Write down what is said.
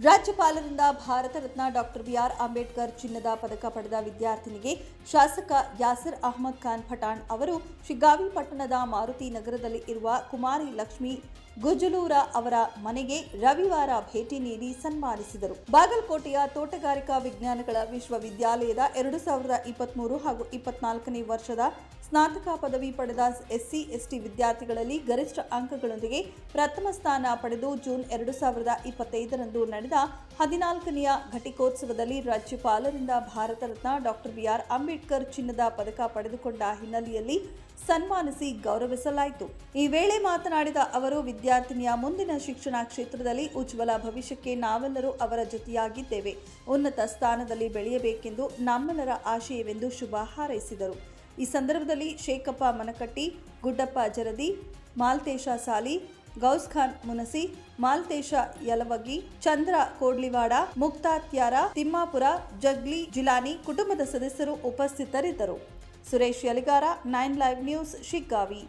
ರಾಜ್ಯಪಾಲರಿಂದ Bharat Ratna doctor B R Ambedkar ಚಿನ್ನದ ಪದಕ ಪಡೆದ ವಿದ್ಯಾರ್ಥಿನಿಗೆ ಶಾಸಕ ಯಾಸಿರ್ ಅಹಮದ್ ಖಾನ್ ಪಠಾಣ್ ಅವರು ಶಿಗ್ಗಾವಿ ಪಟ್ಟಣದ ಮಾರುತಿ ನಗರದಲ್ಲಿ ಇರುವ ಕುಮಾರಿ ಲಕ್ಷ್ಮಿ ಗುಜಲೂರ ಅವರ ಮನೆಗೆ ರವಿವಾರ ಭೇಟಿ ನೀಡಿ ಸನ್ಮಾನಿಸಿದರು. ಬಾಗಲಕೋಟೆಯ ತೋಟಗಾರಿಕಾ ವಿಜ್ಞಾನಗಳ ವಿಶ್ವವಿದ್ಯಾಲಯದ 2023 ಹಾಗೂ 24ನೇ ವರ್ಷದ ಸ್ನಾತಕ ಪದವಿ ಪಡೆದ ಎಸ್ಸಿ ಎಸ್ಟಿ ವಿದ್ಯಾರ್ಥಿಗಳಲ್ಲಿ ಗರಿಷ್ಠ ಅಂಕಗಳೊಂದಿಗೆ ಪ್ರಥಮ ಸ್ಥಾನ ಪಡೆದು ಜೂನ್ 2025ರಂದು ನಡೆದ 14ನೆಯ ಘಟಿಕೋತ್ಸವದಲ್ಲಿ ರಾಜ್ಯಪಾಲರಿಂದ ಭಾರತ ರತ್ನ ಡಾಕ್ಟರ್ ಬಿಆರ್ ಅಂಬೇಡ್ಕರ್ ಚಿನ್ನದ ಪದಕ ಪಡೆದುಕೊಂಡ ಹಿನ್ನೆಲೆಯಲ್ಲಿ ಸನ್ಮಾನಿಸಿ ಗೌರವಿಸಲಾಯಿತು. ಈ ವೇಳೆ ಮಾತನಾಡಿದ ಅವರು, ವಿದ್ಯಾರ್ಥಿನಿಯ ಮುಂದಿನ ಶಿಕ್ಷಣ ಕ್ಷೇತ್ರದಲ್ಲಿ ಉಜ್ವಲ ಭವಿಷ್ಯಕ್ಕೆ ನಾವೆಲ್ಲರೂ ಅವರ ಜೊತೆಯಾಗಿದ್ದೇವೆ. ಉನ್ನತ ಸ್ಥಾನದಲ್ಲಿ ಬೆಳೆಯಬೇಕೆಂದು ನಮ್ಮೆಲ್ಲರ ಆಶಯವೆಂದು ಶುಭ ಹಾರೈಸಿದರು. ಈ ಸಂದರ್ಭದಲ್ಲಿ ಶೇಖಪ್ಪ ಮನಕಟ್ಟಿ, ಗುಡ್ಡಪ್ಪ ಜರದಿ, ಮಾಲ್ತೇಶ ಸಾಲಿ, ಗೌಸ್ ಖಾನ್ ಮುನಸಿ, ಮಾಲ್ತೇಶ ಯಲವಗಿ, ಚಂದ್ರ ಕೋಡ್ಲಿವಾಡ, ಮುಕ್ತಾತ್ಯಾರ, ತಿಮ್ಮಾಪುರ, ಜಗ್ಲಿ ಜಿಲಾನಿ ಕುಟುಂಬದ ಸದಸ್ಯರು ಉಪಸ್ಥಿತರಿದ್ದರು. Suresh Yaligara, 9 live news, Shiggavi.